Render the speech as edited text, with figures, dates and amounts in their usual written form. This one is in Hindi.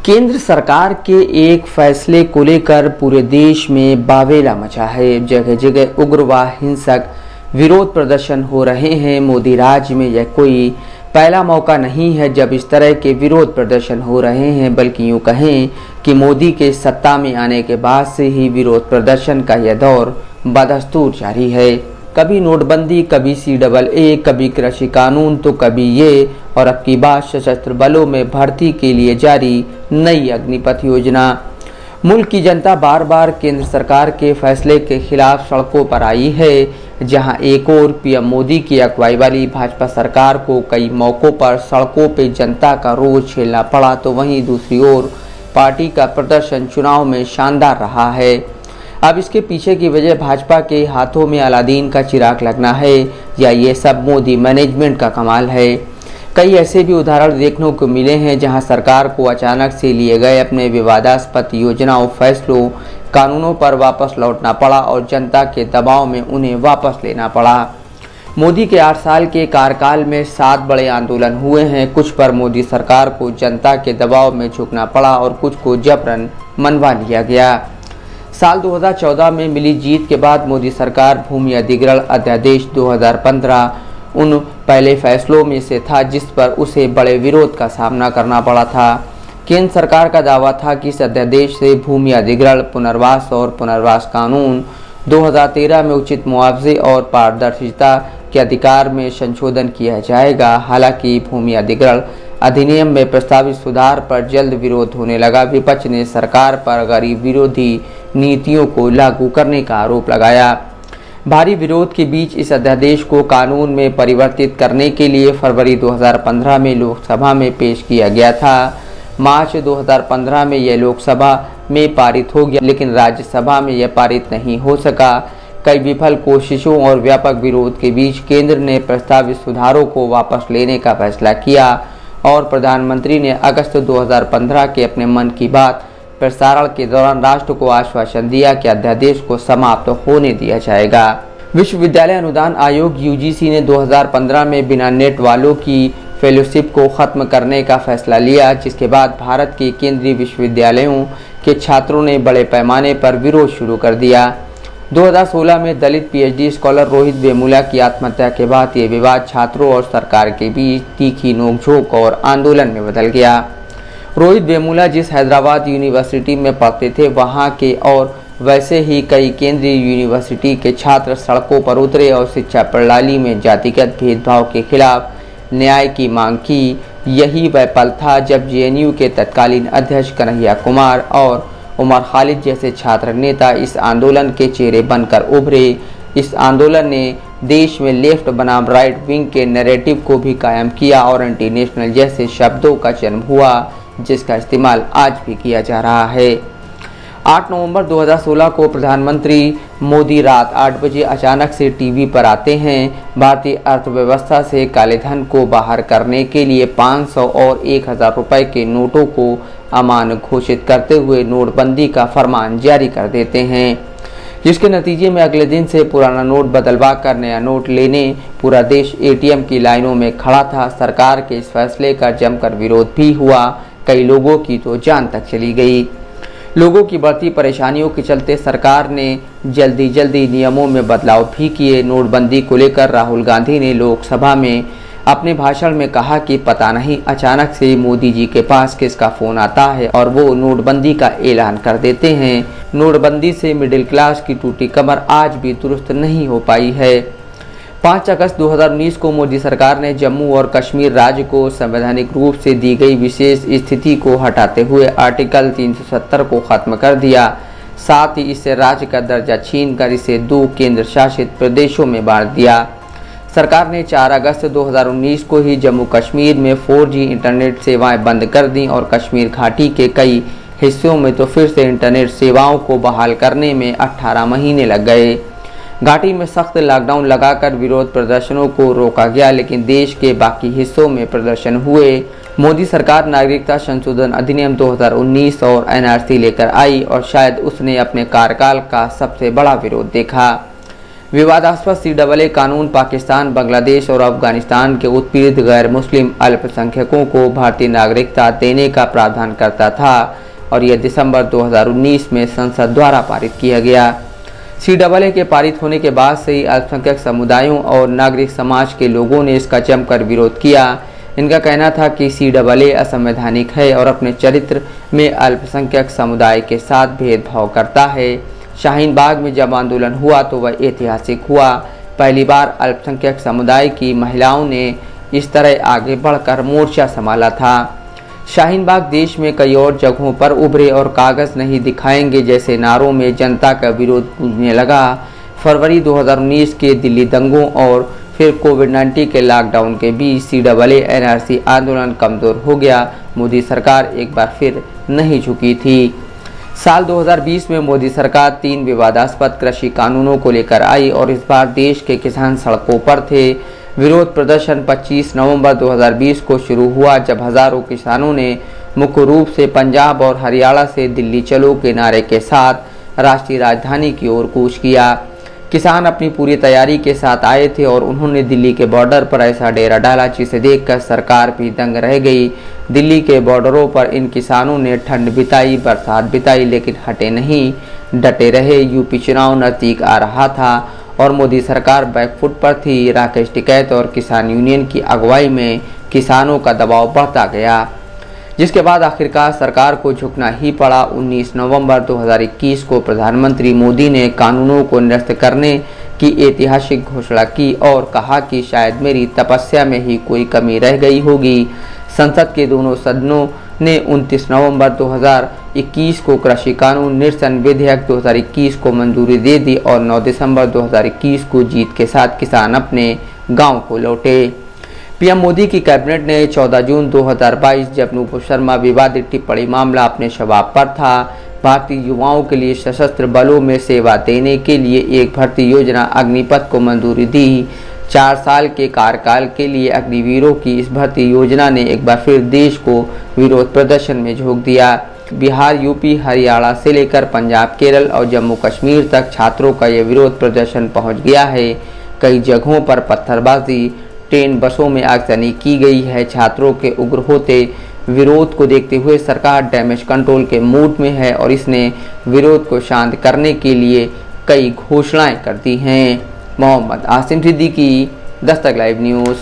केंद्र सरकार के एक फैसले को लेकर पूरे देश में बावेला मचा है। जगह जगह उग्र व हिंसक विरोध प्रदर्शन हो रहे हैं। मोदी राज में यह कोई पहला मौका नहीं है जब इस तरह के विरोध प्रदर्शन हो रहे हैं, बल्कि यूँ कहें कि मोदी के सत्ता में आने के बाद से ही विरोध प्रदर्शन का यह दौर बदस्तूर जारी है। कभी नोटबंदी, कभी CAA, कभी कृषि कानून, तो कभी ये, और अब की बात सशस्त्र बलों में भर्ती के लिए जारी नई अग्निपथ योजना। मुल्क की जनता बार बार केंद्र सरकार के फैसले के खिलाफ सड़कों पर आई है। जहां एक ओर PM मोदी की अगुवाई वाली भाजपा सरकार को कई मौकों पर सड़कों पर जनता का रोष झेलना पड़ा, तो वहीं दूसरी ओर पार्टी का प्रदर्शन चुनाव में शानदार रहा है। अब इसके पीछे की वजह भाजपा के हाथों में अलादीन का चिराग लगना है, या ये सब मोदी मैनेजमेंट का कमाल है। कई ऐसे भी उदाहरण देखने को मिले हैं जहां सरकार को अचानक से लिए गए अपने विवादास्पद योजनाओं, फैसलों, कानूनों पर वापस लौटना पड़ा और जनता के दबाव में उन्हें वापस लेना पड़ा। मोदी के 8 साल के कार्यकाल में 7 बड़े आंदोलन हुए हैं। कुछ पर मोदी सरकार को जनता के दबाव में झुकना पड़ा और कुछ को जबरन मनवा लिया गया। साल 2014 में मिली जीत के बाद मोदी सरकार भूमि अधिग्रहण अध्यादेश 2015 उन पहले फैसलों में से था जिस पर उसे बड़े विरोध का सामना करना पड़ा था। केंद्र सरकार का दावा था कि इस अध्यादेश से भूमि अधिग्रहण, पुनर्वास और पुनर्वास कानून 2013 में उचित मुआवजे और पारदर्शिता के अधिकार में संशोधन किया जाएगा। हालांकि भूमि अधिग्रहण अधिनियम में प्रस्तावित सुधार पर जल्द विरोध होने लगा। विपक्ष ने सरकार पर गरीब विरोधी नीतियों को लागू करने का आरोप लगाया। भारी विरोध के बीच इस अध्यादेश को कानून में परिवर्तित करने के लिए फरवरी 2015 में लोकसभा में पेश किया गया था। मार्च 2015 में यह लोकसभा में पारित हो गया, लेकिन राज्यसभा में यह पारित नहीं हो सका। कई विफल कोशिशों और व्यापक विरोध के बीच केंद्र ने प्रस्तावित सुधारों को वापस लेने का फैसला किया और प्रधानमंत्री ने अगस्त 2015 के अपने मन की बात प्रसारण के दौरान राष्ट्र को आश्वासन दिया कि अध्यादेश को समाप्त होने दिया जाएगा। विश्वविद्यालय अनुदान आयोग UGC ने 2015 में बिना नेट वालों की फेलोशिप को खत्म करने का फैसला लिया, जिसके बाद भारत के केंद्रीय विश्वविद्यालयों के छात्रों ने बड़े पैमाने पर विरोध शुरू कर दिया। 2016 में दलित PhD स्कॉलर रोहित वेमुला की आत्महत्या के बाद ये विवाद छात्रों और सरकार के बीच तीखी नोकझोंक और आंदोलन में बदल गया। रोहित वेमुला जिस हैदराबाद यूनिवर्सिटी में पढ़ते थे, वहां के और वैसे ही कई केंद्रीय यूनिवर्सिटी के छात्र सड़कों पर उतरे और शिक्षा प्रणाली में जातिगत भेदभाव के खिलाफ न्याय की मांग की। यही वह पल था जब JNU के तत्कालीन अध्यक्ष कन्हैया कुमार और उमर खालिद जैसे छात्र नेता इस आंदोलन के चेहरे बनकर उभरे। इस आंदोलन ने देश में लेफ्ट बनाम राइट विंग के नैरेटिव को भी कायम किया और एंटी नेशनल जैसे शब्दों का जन्म हुआ, जिसका इस्तेमाल आज भी किया जा रहा है। 8 नवंबर 2016 को प्रधानमंत्री मोदी रात 8 बजे अचानक से टीवी पर आते हैं। भारतीय अर्थव्यवस्था से काले धन को बाहर करने के लिए 500 और 1000 रुपए के नोटों को अमान्य घोषित करते हुए नोटबंदी का फरमान जारी कर देते हैं, जिसके नतीजे में अगले दिन से पुराना नोट बदलवा कर नया नोट लेने पूरा देश ATM की लाइनों में खड़ा था। सरकार के इस फैसले का जमकर विरोध भी हुआ। कई लोगों की तो जान तक चली गई। लोगों की बढ़ती परेशानियों के चलते सरकार ने जल्दी नियमों में बदलाव भी किए। नोटबंदी को लेकर राहुल गांधी ने लोकसभा में अपने भाषण में कहा कि पता नहीं अचानक से मोदी जी के पास किसका फोन आता है और वो नोटबंदी का ऐलान कर देते हैं। नोटबंदी से मिडिल क्लास की टूटी कमर आज भी दुरुस्त नहीं हो पाई है। 5 अगस्त 2019 को मोदी सरकार ने जम्मू और कश्मीर राज्य को संवैधानिक रूप से दी गई विशेष स्थिति को हटाते हुए आर्टिकल 370 को खत्म कर दिया। साथ ही इससे राज्य का दर्जा छीनकर इसे 2 केंद्र शासित प्रदेशों में बांट दिया। सरकार ने 4 अगस्त 2019 को ही जम्मू कश्मीर में 4G इंटरनेट सेवाएं बंद कर दी और कश्मीर घाटी के कई हिस्सों में तो फिर से इंटरनेट सेवाओं को बहाल करने में 18 महीने लग गए। घाटी में सख्त लॉकडाउन लगाकर विरोध प्रदर्शनों को रोका गया, लेकिन देश के बाकी हिस्सों में प्रदर्शन हुए। मोदी सरकार नागरिकता संशोधन अधिनियम 2019 और NRC लेकर आई और शायद उसने अपने कार्यकाल का सबसे बड़ा विरोध देखा। विवादास्पद CAA कानून पाकिस्तान, बांग्लादेश और अफगानिस्तान के उत्पीड़ित गैर मुस्लिम अल्पसंख्यकों को भारतीय नागरिकता देने का प्रावधान करता था और यह दिसंबर 2019 में संसद द्वारा पारित किया गया। CAA के पारित होने के बाद से ही अल्पसंख्यक समुदायों और नागरिक समाज के लोगों ने इसका जमकर विरोध किया। इनका कहना था कि CAA असंवैधानिक है और अपने चरित्र में अल्पसंख्यक समुदाय के साथ भेदभाव करता है। शाहीन बाग में जब आंदोलन हुआ तो वह ऐतिहासिक हुआ। पहली बार अल्पसंख्यक समुदाय की महिलाओं ने इस तरह आगे बढ़कर मोर्चा संभाला था। शाहीन बाग देश में कई और जगहों पर उभरे और कागज नहीं दिखाएंगे जैसे नारों में जनता का विरोध गूंजने लगा। फरवरी 2019 के दिल्ली दंगों और फिर कोविड-19 के लॉकडाउन के बीच CAA NRC आंदोलन कमजोर हो गया। मोदी सरकार एक बार फिर नहीं झुकी थी। साल 2020 में मोदी सरकार 3 विवादास्पद कृषि कानूनों को लेकर आई और इस बार देश के किसान सड़कों पर थे। विरोध प्रदर्शन 25 नवंबर 2020 को शुरू हुआ जब हजारों किसानों ने मुख्य रूप से पंजाब और हरियाणा से दिल्ली चलो के नारे के साथ राष्ट्रीय राजधानी की ओर कूच किया। किसान अपनी पूरी तैयारी के साथ आए थे और उन्होंने दिल्ली के बॉर्डर पर ऐसा डेरा डाला जिसे देखकर सरकार भी दंग रह गई। दिल्ली के बॉर्डरों पर इन किसानों ने ठंड बिताई, बरसात बिताई, लेकिन हटे नहीं, डटे रहे। यूपी चुनाव नजदीक आ रहा था और मोदी सरकार बैकफुट पर थी। राकेश टिकैत और किसान यूनियन की अगुवाई में किसानों का दबाव बढ़ता गया, जिसके बाद आखिरकार सरकार को झुकना ही पड़ा। 19 नवंबर 2021 को प्रधानमंत्री मोदी ने कानूनों को निरस्त करने की ऐतिहासिक घोषणा की और कहा कि शायद मेरी तपस्या में ही कोई कमी रह गई होगी। संसद के दोनों सदनों ने 29 नवंबर 2021 को कृषि कानून निरसन विधेयक 2021 को मंजूरी दे दी और 9 दिसंबर 2021 को जीत के साथ किसान अपने गांव को लौटे। पीएम मोदी की कैबिनेट ने 14 जून 2022 जब नूपुर शर्मा विवादित टिप्पणी मामला अपने शबाब पर था, भारतीय युवाओं के लिए सशस्त्र बलों में सेवा देने के लिए एक भर्ती योजना अग्निपथ को मंजूरी दी। 4 साल के कार्यकाल के लिए अग्निवीरों की इस भर्ती योजना ने एक बार फिर देश को विरोध प्रदर्शन में झोंक दिया। बिहार, यूपी, हरियाणा से लेकर पंजाब, केरल और जम्मू कश्मीर तक छात्रों का यह विरोध प्रदर्शन पहुंच गया है। कई जगहों पर पत्थरबाजी, ट्रेन, बसों में आगजनी की गई है। छात्रों के उग्र होते विरोध को देखते हुए सरकार डैमेज कंट्रोल के मूड में है और इसने विरोध को शांत करने के लिए कई घोषणाएं कर दी हैं। Mohammad Asim Siddiqui, Dastak live news.